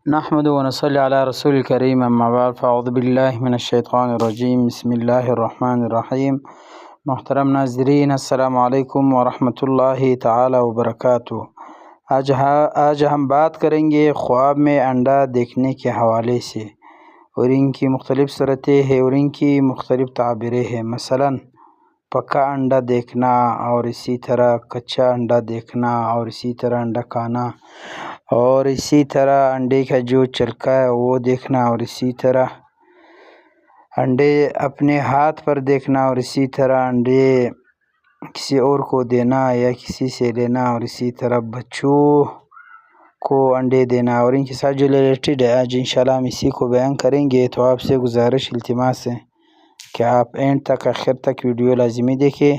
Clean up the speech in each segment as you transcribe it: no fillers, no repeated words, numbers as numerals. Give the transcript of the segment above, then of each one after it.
نحمد و نصلی علی رسول الکریم اما بعد فاعوذ باللہ من الشیطان الرجیم بسم اللہ الرحمن الرحیم۔ محترم ناظرین السلام علیکم ورحمۃ اللہ تعالی وبرکاتہ۔ آج ہم بات کریں گے خواب میں انڈا دیکھنے کے حوالے سے، اور ان کی مختلف صورتیں ہیں اور ان کی مختلف تعبیریں ہیں۔ مثلا پکا انڈا دیکھنا، اور اسی طرح کچا انڈا دیکھنا، اور اسی طرح انڈا کھانا، اور اسی طرح انڈے کا جو چلکا ہے وہ دیکھنا، اور اسی طرح انڈے اپنے ہاتھ پر دیکھنا، اور اسی طرح انڈے کسی اور کو دینا یا کسی سے لینا، اور اسی طرح بچوں کو انڈے دینا، اور ان کے ساتھ جو ریلیٹڈ ہے آج انشاءاللہ ہم اسی کو بیان کریں گے۔ تو آپ سے گزارش التماس ہے کہ آپ اینڈ تک آخر تک ویڈیو لازمی دیکھیں،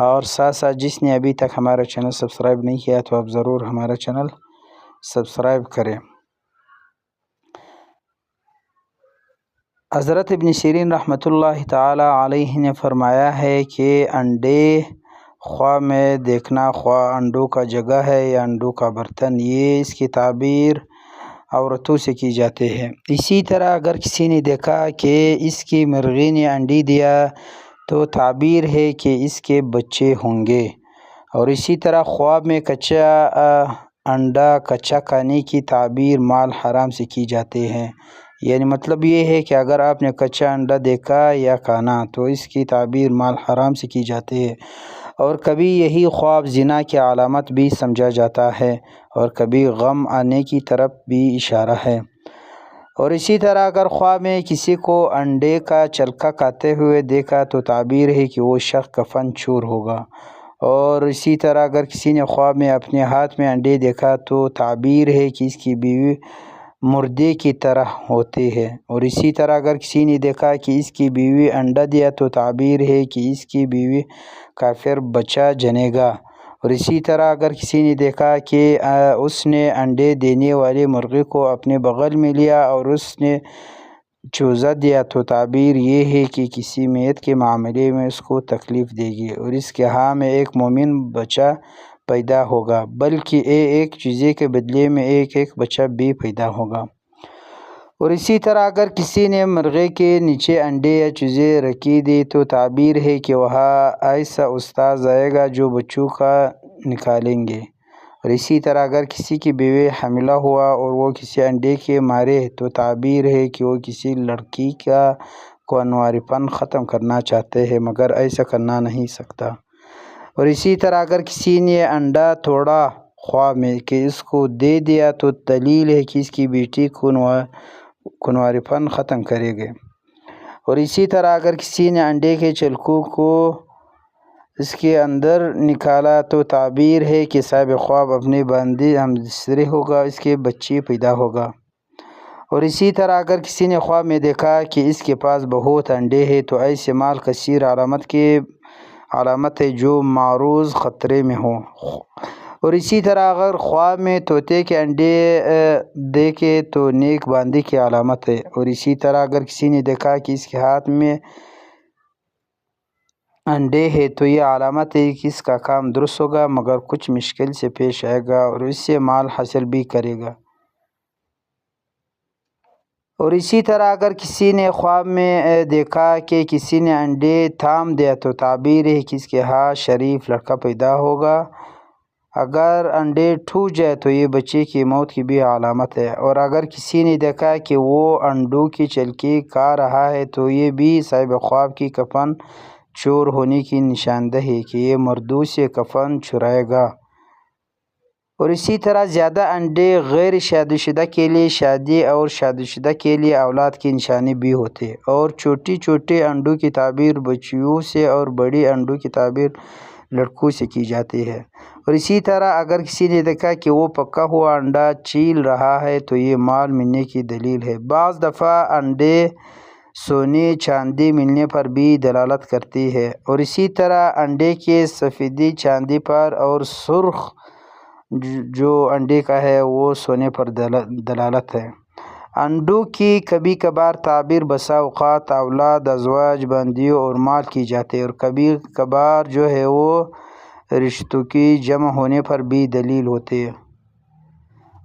اور ساتھ ساتھ جس نے ابھی تک ہمارا چینل سبسکرائب نہیں کیا تو آپ ضرور ہمارا چینل سبسکرائب کریں۔ حضرت ابن سیرین رحمۃ اللہ تعالی علیہ نے فرمایا ہے کہ انڈے خواہ میں دیکھنا، خواہ انڈوں کا جگہ ہے یا انڈوں کا برتن، یہ اس کی تعبیر عورتوں سے کی جاتے ہیں۔ اسی طرح اگر کسی نے دیکھا کہ اس کی مرغی نے انڈی دیا تو تعبیر ہے کہ اس کے بچے ہوں گے۔ اور اسی طرح خواب میں کچا انڈا کچا کھانے کی تعبیر مال حرام سے کی جاتے ہیں، یعنی مطلب یہ ہے کہ اگر آپ نے کچا انڈا دیکھا یا کھانا تو اس کی تعبیر مال حرام سے کی جاتی ہے۔ اور کبھی یہی خواب زنا کی علامت بھی سمجھا جاتا ہے، اور کبھی غم آنے کی طرف بھی اشارہ ہے۔ اور اسی طرح اگر خواب میں کسی کو انڈے کا چلکا کھاتے ہوئے دیکھا تو تعبیر ہے کہ وہ شخص کفن چور ہوگا۔ اور اسی طرح اگر کسی نے خواب میں اپنے ہاتھ میں انڈے دیکھا تو تعبیر ہے کہ اس کی بیوی مردے کی طرح ہوتی ہے۔ اور اسی طرح اگر کسی نے دیکھا کہ اس کی بیوی انڈا دیا تو تعبیر ہے کہ اس کی بیوی کافر بچہ جنے گا۔ اور اسی طرح اگر کسی نے دیکھا کہ اس نے انڈے دینے والی مرغی کو اپنے بغل میں لیا اور اس نے چوزہ دیا تو تعبیر یہ ہے کہ کسی میت کے معاملے میں اس کو تکلیف دے گی، اور اس کے ہاں میں ایک مومن بچہ پیدا ہوگا، بلکہ ایک چوزے کے بدلے میں ایک بچہ بھی پیدا ہوگا۔ اور اسی طرح اگر کسی نے مرغے کے نیچے انڈے یا چوزے رکھی دی تو تعبیر ہے کہ وہاں ایسا استاذ آئے گا جو بچوں کا نکالیں گے۔ اور اسی طرح اگر کسی کی بیوی حاملہ ہوا اور وہ کسی انڈے کے مارے تو تعبیر ہے کہ وہ کسی لڑکی کا کنواری پن ختم کرنا چاہتے ہیں، مگر ایسا کرنا نہیں سکتا۔ اور اسی طرح اگر کسی نے انڈا توڑا خواب میں کہ اس کو دے دیا تو دلیل ہے کہ اس کی بیٹی کنواری پن ختم کرے گے۔ اور اسی طرح اگر کسی نے انڈے کے چلکوں کو اس کے اندر نکالا تو تعبیر ہے کہ صاحب خواب اپنے باندھی ہمسری ہوگا، اس کے بچے پیدا ہوگا۔ اور اسی طرح اگر کسی نے خواب میں دیکھا کہ اس کے پاس بہت انڈے ہیں تو ایسے مال کثیر علامت ہے جو معروض خطرے میں ہو۔ اور اسی طرح اگر خواب میں طوطے کے انڈے دیکھے تو نیک باندھی کی علامت ہے۔ اور اسی طرح اگر کسی نے دیکھا کہ اس کے ہاتھ میں انڈے ہے تو یہ علامت ہے کہ اس کا کام درست ہوگا، مگر کچھ مشکل سے پیش آئے گا اور اس سے مال حاصل بھی کرے گا۔ اور اسی طرح اگر کسی نے خواب میں دیکھا کہ کسی نے انڈے تھام دیا تو تعبیر ہے کہ اس کے ہاں شریف لڑکا پیدا ہوگا۔ اگر انڈے ٹوٹ جائے تو یہ بچے کی موت کی بھی علامت ہے۔ اور اگر کسی نے دیکھا کہ وہ انڈوں کی چلکی کھا رہا ہے تو یہ بھی صاحب خواب کی کفن چور ہونے کی نشاندہی ہے کہ یہ مردوں سے کفن چرائے گا۔ اور اسی طرح زیادہ انڈے غیر شادی شدہ کے لیے شادی اور شادی شدہ کے لیے اولاد کی نشانی بھی ہوتے ہیں۔ اور چھوٹے انڈوں کی تعبیر بچیوں سے اور بڑی انڈوں کی تعبیر لڑکوں سے کی جاتی ہے۔ اور اسی طرح اگر کسی نے دیکھا کہ وہ پکا ہوا انڈا چیل رہا ہے تو یہ مال ملنے کی دلیل ہے۔ بعض دفعہ انڈے سونے چاندی ملنے پر بھی دلالت کرتی ہے، اور اسی طرح انڈے کے سفیدی چاندی پر اور سرخ جو انڈے کا ہے وہ سونے پر دلالت ہے۔ انڈوں کی کبھی کبھار تعبیر بسا اوقات اولاد، ازواج، باندیوں اور مال کی جاتی ہے، اور کبھی کبھار جو ہے وہ رشتوں کی جمع ہونے پر بھی دلیل ہوتی ہے۔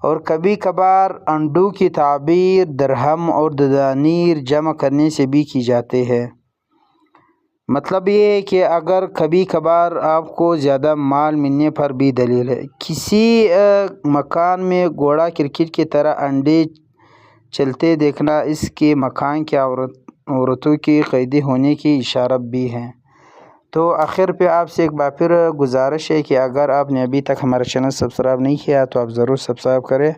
اور کبھی کبھار انڈوں کی تعبیر درہم اور دنانیر جمع کرنے سے بھی کی جاتی ہے۔ مطلب یہ ہے کہ اگر کبھی کبھار آپ کو زیادہ مال ملنے پر بھی دلیل ہے۔ کسی مکان میں گھوڑا کرکٹ کی طرح انڈے چلتے دیکھنا اس کے مکان کی عورتوں کی قیدی ہونے کی اشارت بھی ہے۔ تو آخر پہ آپ سے ایک بار پھر گزارش ہے کہ اگر آپ نے ابھی تک ہمارا چینل سبسکرائب نہیں کیا تو آپ ضرور سبسکرائب کریں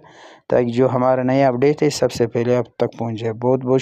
تاکہ جو ہمارا نیا اپڈیٹ ہے سب سے پہلے آپ تک پہنچ جائے۔ بہت بہت